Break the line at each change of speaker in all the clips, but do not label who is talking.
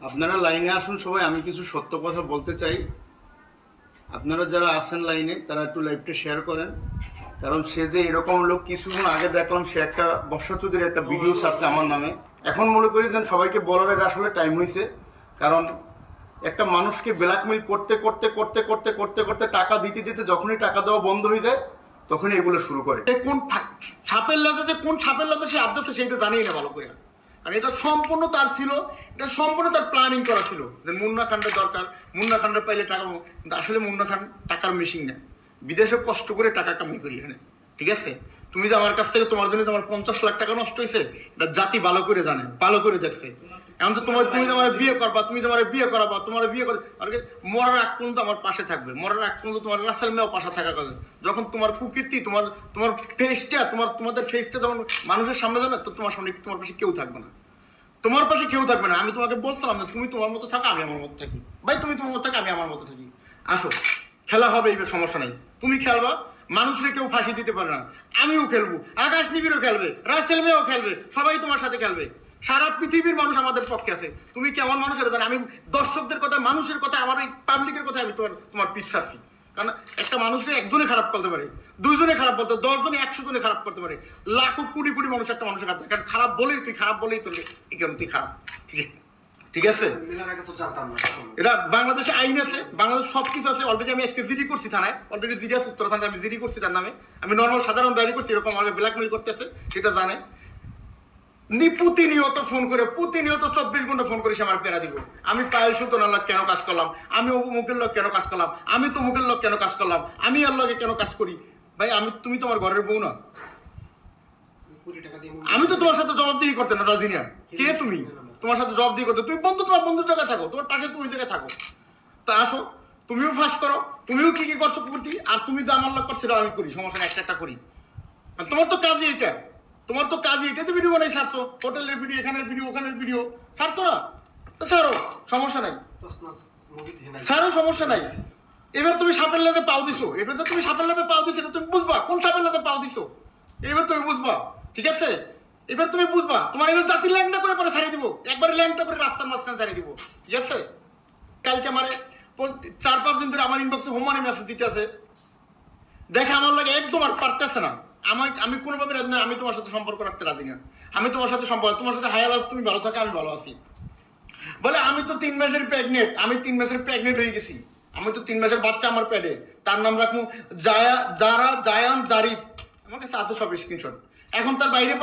আপনারা লাইনে আসুন সবাই, আমি কিছু সত্য কথা বলতে চাই। আপনারা যারা আছেন লাইনে তারা একটু লাইভটা শেয়ার করেন, কারণ সে যে এরকম লোক, কিছুক্ষণ আগে দেখলাম সে একটা বর্ষা চৌধুরীর একটা ভিডিও ছাড়ছে আমার নামে। এখন মনে করি যেন সবাইকে বলার আসলে টাইম হয়েছে, কারণ একটা মানুষকে ব্ল্যাকমেইল করতে করতে করতে করতে করতে করতে টাকা দিতে দিতে যখনই টাকা দেওয়া বন্ধ হয়ে যায় তখনই এগুলো শুরু করে। কোন সাপের লাজে যে কোন সাপের লাজে সে আবদাছে সেইটা জানেই না ভালো করে, আর এটা সম্পূর্ণ তার ছিল, এটা সম্পূর্ণ তার প্ল্যানিং করা ছিল যে মুন্না খানটা দরকার, মুন্না খানটা পাইলে টাকা। কিন্তু আসলে মুন্না খান টাকার মেশিন না, বিদেশে কষ্ট করে টাকা কামাই করি এখানে, ঠিক আছে? তুমি যে আমার কাছ থেকে তোমার জন্য তোমার 50 লাখ টাকা নষ্ট হয়েছে, এটা জাতি ভালো করে জানে, ভালো করে দেখছে। এখন তো তুমি যে আমার বিয়ে করবা, তুমি যে আমার বিয়ে করাবা, তোমার বিয়ে করে আর মরার আগ পর্যন্ত আমার পাশে থাকবে, মরার আগ পর্যন্ত তোমার রাসেল মেয়েও পাশে থাকা কথা। যখন তোমার কুকীর্তি, তোমার ফেসটা, তোমাদের ফেসটা যখন মানুষের সামনে যাবে, তো তোমার সামনে তোমার পাশে কেউ থাকবে না, তোমার পাশে কেউ থাকবে না। আমি তোমাকে বলছিলাম না, তুমি তোমার মতো থাকো, আমি আমার মতো থাকি। ভাই তুমি তোমার মতো থাকো, আমি আমার মতো থাকি। আসো, খেলা হবে, এই সমস্যা নাই। তুমি খেলবা, মানুষকে কেউ ফাঁসি দিতে পারে না। আমিও খেলবো, আকাশ নিবিড়ও খেলবে, রাসেল মেয়েও খেলবে, সবাই তোমার সাথে খেলবে। সারা পৃথিবীর মানুষ আমাদের পক্ষে আছে। তুমি কেমন মানুষ এটা জানো। আমি দর্শকদের কথা, মানুষের কথা, আমার এই পাবলিকের কথা আমি তোমার পিছাচ্ছি। কারণ একটা মানুষকে একজনে খারাপ করতে পারে, দুইজনে খারাপ করতে, 10 জনে 100 জনে খারাপ করতে পারে, লাখো কোটি কোটি মানুষ একটা মানুষের খারাপ। কারণ খারাপ বলেই তুই কেন তুই খারাপ, ঠিক আছে? এটা বাংলাদেশে আইন আছে, বাংলাদেশ সবকিছু আছে। অলরেডি আমি আজকে জিডি করছি থানায়, অলরেডি জিডি আছে উত্তর থানায়, আমি জিডি করছি তার নামে। আমি নর্মাল সাধারণ ডায়েরি করছি, এরকম আমাকে ব্ল্যাকমেইল করতেছে, সেটা জানে। প্রতিনিয়ত ফোন করে, প্রতিনিয়ত 24 ঘন্টা ফোন করে সে আমার পেরা দিব। আমি পায়েল সুতন আল্লাহ কেন কাজ করলাম, আমি মুখের লোক কেন কাজ করলাম, আমি তো মুখের লোক কেন কাজ করলাম, আমি আল্লাহকে কেন কাজ করি। ভাই তুমি তো আমার ঘরের বউ না, আমি তো তোমার সাথে জবাবদিহি করতে না। রাজিনিয়া কে তুমি? তোমার সাথে জবাবদিহি করতে তুমি বন্ধু, তোমার বন্ধুর জায়গায় থাকো, তোমার পাশে তুমি জায়গায় থাকো। তা আসো, তুমিও ফাঁস করো, তুমিও কি কি করছো করতে, আর তুমি যা আমার লোক করছো সেটা আমি করি, সমস্যা একটা একটা করি। তোমার তো কাজই এটা, তোমার তো কাজই এটা। তো ভিডিও বানাই ছাড়ছো, হোটেলের ভিডিও, এখানের ভিডিও, ওখানের ভিডিও ছাড়ছো না, তো ছাড়ো, সমস্যা নাই, ছাড়ো, সমস্যা নাই। এবার তুমি সাপের লাজে পাও দিছো, এবার তো তুমি সাপের লাজে পাও দিছো, তুমি বুঝবা কোন সাপের লাজে পাও দিছো, এবার তুমি বুঝবা, ঠিক আছে? এবার তুমি বুঝবা, তোমার এবার জাতির ল্যাংটা করে পরে ছাড়িয়ে দিব, একবারে ল্যাংটা করে রাস্তার মাঝখানে ছাড়িয়ে দিব, ঠিক আছে? কালকে আমার 4-5 দিন ধরে আমার ইনবক্সে হোমানি মেসেজ দিতে আছে, দেখে আমার লাগে একদম আর পারতেছে না। আমি কোনোভাবে রাজি না, আমি তোমার সাথে সম্পর্ক রাখতে রাজি না। আমি তোমার সাথে তোমার সাথে হায়াল আছি, তুমি ভালো থাকো, আমি ভালো আছি। বলে আমি তো 3 মাসের প্রেগনেন্ট, আমি 3 মাসের প্রেগনেন্ট হয়ে গেছি, আমি তো 3 মাসের বাচ্চা আমার পেটে, তার নাম রাখবো জায়ান জারিফ। আমার কাছে আছে সব স্ক্রিনশট। এখন তার বাইরে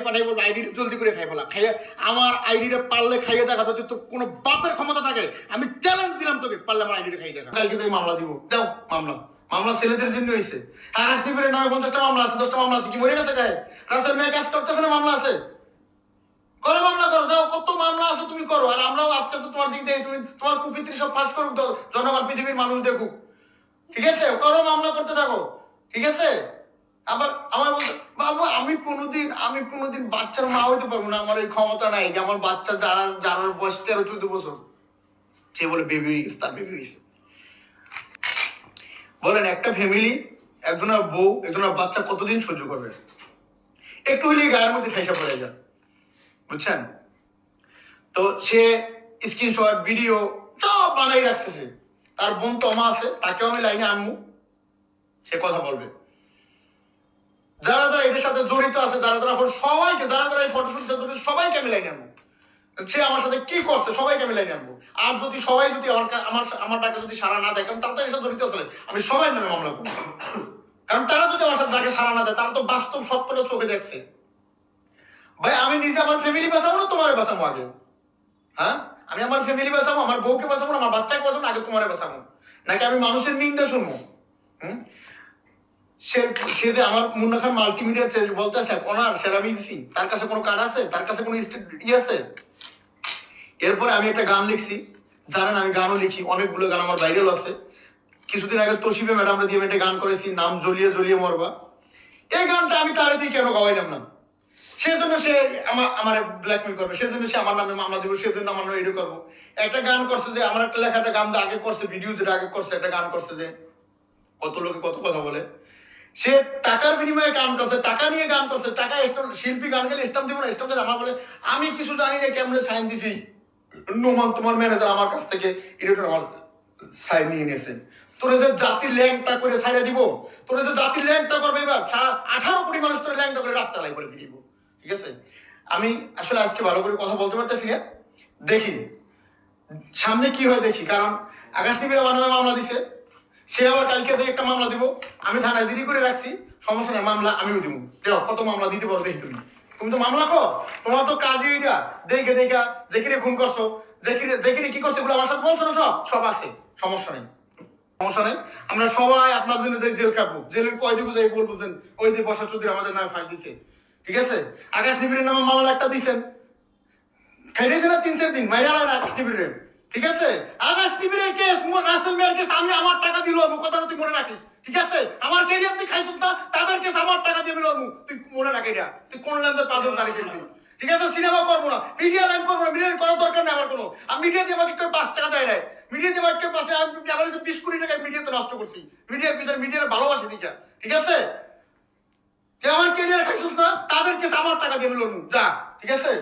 পাঠাইবো, আইডিটা জলদি করে খাই ফেলা, খাইয়া আমার আইডিটা পারলে খাইয়ে দেখা, যদি তো কোনো বাপের ক্ষমতা থাকে আমি চ্যালেঞ্জ দিলাম তোকে, পারলে আমার আইডিটা খাইয়ে দেখা। কালকে তুই মামলা দিব, দাও মামলা ছেলেদের জন্য হয়েছে। আকাশ নিবিড়ে 50টা মামলা আছে, 10টা মামলা আছে, কি মরে গেছে গায়ে? রাসেল মেয়ে কাজ করতেছে না, মামলা আছে, করো, মামলা করো, যাও, কত মামলা আছে তুমি করো। আর আমরাও আস্তে আস্তে তোমার দিক দিয়ে, তুমি তোমার কুকীর্তি সব ফাঁস করুক, জনগণ পৃথিবীর মানুষ দেখুক, ঠিক আছে? করো, মামলা করতে থাকো, ঠিক আছে? আবার আমার বলতে, বাবু আমি কোনোদিন বাচ্চার মা হইতে পারবো না, আমার এই ক্ষমতা নাই যে আমার বাচ্চা যারা বয়স 13-14 বছর, সে বলে বেবি হয়ে গেছে, তার বেবি হয়েছে। বলেন একটা ফ্যামিলি, একজনের বউ, একজনের বাচ্চা কতদিন সহ্য করবে? একটু হইলেই গায়ের মধ্যে ঠাইসা পড়ে যায়, বুঝছেন? তো সে স্ক্রিনশট, ভিডিও সব বানাই রাখছে। সে তার বোন তমা আছে, তাকেও আমি লাইনে আনবো, সে কথা বলবে। যারা যারা এটার সাথে জড়িত আছে, যারা সবাইকে, যারা এই ফটোশুট জড়িত সবাইকে আমি লাইনে আনবো। সে আমার সাথে কি করছে সবাইকে আমি লাইনে আনবো। আর যদি সবাই যদি আমার ডাকে যদি সাড়া না দেয়, কারণ তারা তো এসব জড়িত আছে, আমি সবাই নামে মামলা করবো। কারণ তারা যদি আমার সাথে ডাকে সাড়া না দেয়, তারা তো বাস্তব সত্যটা চোখে দেখছে। ভাই আমি নিজে আমার ফ্যামিলি বাঁচাবো না তোমার বাঁচাবো আগে? হ্যাঁ, আমি আমার ফ্যামিলি বাঁচাবো, আমার বউকে বাঁচাবো না, আমার বাচ্চাকে বাঁচাবো না, আগে তোমারে বাঁচাবো? নাকি আমি মানুষের নিন্দা শুনবো? সে যে আমার মুন্না খান মাল্টিমিডিয়া বলতে আছে ওনার সেরা দিছি, তার কাছে কোনো কার্ড আছে, তার কাছে কোনো আছে? এরপরে আমি একটা গান লিখছি, জানেন আমি গানও লিখি, অনেকগুলো গান আমার ভাইরাল আছে। কিছুদিন আগে তোশিবে ম্যাডামরা দিয়ে একটা গান করেছি, নাম জ্বলিয়ে জ্বলিয়ে মরবা। এই গানটা আমি তারে দিয়ে কেন গাওয়াইলাম না? সেজন্য সে আমার ব্ল্যাকমেল করবে, সেজন্য সে আমার নামে মামলা দিব, সেজন্য আমার নামে এডিও করবো। একটা গান করছে যে, আমার একটা লেখা একটা গান আগে করছে, ভিডিও যেটা আগে করছে, একটা গান করছে যে কত লোকে কত কথা বলে, সে টাকার বিনিময়ে গান করছে, টাকা নিয়ে গান করছে, টাকা শিল্পী গান গেলে স্টাম্প দিব না, স্টাম্প দিলে আমার বলে আমি কিছু জানি না কেমন সাইন দিছি, নোমান তোমার ম্যানেজার আমার কাছ থেকে এরকম আমার সাইন নিয়ে নিয়েছে। তোরে যে জাতির ল্যাংটা করে ছাইড়া দিব, তোরে যে জাতির ল্যাংটা করবে এবার 18 কোটি মানুষ তোর ল্যাংটা করে রাস্তা লাই করে ফিরিব। ঠিক আছে, আমি আসলে আজকে ভালো করে কথা বলতে পারতেছি না, দেখি সামনে কি হয় দেখি। কারণ আকাশ নিবিড় আমার নামে মামলা দিছে, সে আবার কালকে থেকে একটা মামলা দিব, আমি থানায় জিডি করে রাখছি, সমস্যা নেই, মামলা আমিও দিব। দেখো কত মামলা দিতে পারো দেখি, তুমি তো মামলা কর, তোমার তো কাজই এটা। দেখে দেখা যেখানে খুন করছো, যেখানে কি করছে এগুলো আমার সাথে বলছো না, সব সব আছে, সমস্যা নেই, সমস্যা নেই। আমরা সবাই আপনার জন্য যে জেল কাটবো, জেলের কয়টি বুঝাই বলবেন, ওই যে বর্ষা চৌধুরী আমাদের নামে ফাইল দিছে। ঠিক আছে, আকাশ নিবিড়ের নামে মামলা একটা দিচ্ছেন, খাইছে না 3-4 দিন মাইরা আকাশ নিবিড়ের। ঠিক আছে, আকাশ নিবিড়ের কেস, রাসেল মিয়ার কেস আমি আমার টাকা দিল, কথা তুই মনে রাখিস। ঠিক আছে, আমার ক্যারিয়ার তুই খাইছিস না, তাদের কেস আমার টাকা দিয়ে দিল, তুই মনে রাখি এটা, তুই কোন লেনদেন তাদের জানিস তুই। ঠিক আছে, সিনেমা করবো না, মিডিয়া লাইন করবো না, মিডিয়া করার দরকার নেই আমার কোনো। আমি মিডিয়া দিয়ে আমাকে কেউ 5 টাকা দেয় নাই, মিডিয়া দিয়ে আমাকে 5 টাকা, আমি আমার 20 কোটি টাকা মিডিয়াতে নষ্ট করছি, মিডিয়ার পিছনে মিডিয়ার ভালোবাসি দিকা। ঠিক আছে, আমার ক্যারিয়ার খাইছিস না, তাদের কেস আমার টাকা দিয়ে দিল, যা। ঠিক আছে।